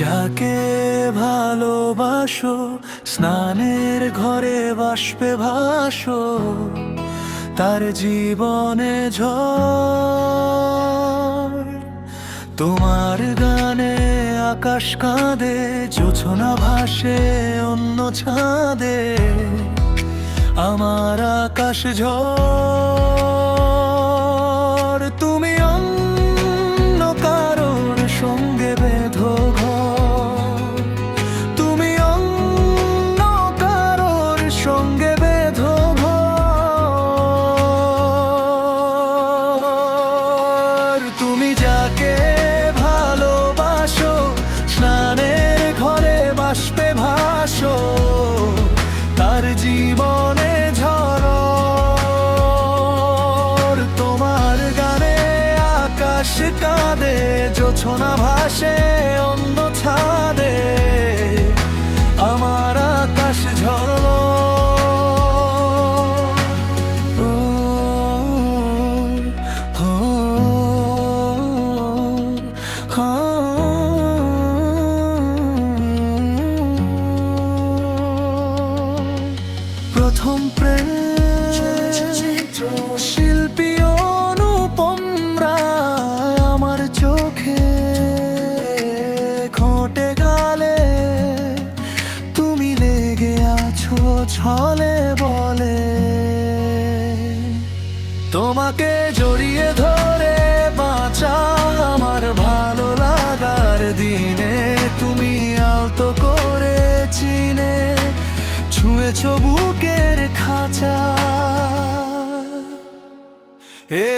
যাকে ভালোবাসো স্নানের ঘরে বাষ্পে ভাসো, তার জীবনে ঝড়। তোমার গানে আকাশ কাঁদে, জোছনা ভাসে অন্য ছাদে, আমার আকাশ ঝড়। তুমি অন্য কারোর সঙ্গে বেঁধো ঘর, তুমি অন্য কারোর সঙ্গে বেঁধো ঘর। তুমি যাকে ভালোবাসো স্নানের ঘরে বাষ্পে ভাসো, তার জীবনে ঝড়। তোমার গানে আকাশ কাঁদে, জোছনা ভাসে অন্য ছাদে, আমার আকাশ ঝড়। প্রথম প্রেম শিল্পী অনুপম রায় আমার চোখে ঘটে গালে, তুমি লেগে আছো ছলে বলে। তোমাকে জড়িয়ে ধরে বাঁচা আমার ভালো লাগার দিনে, তুমি আলতো করে চিনে ছুঁয়েছ বুকের খাঁচা। এ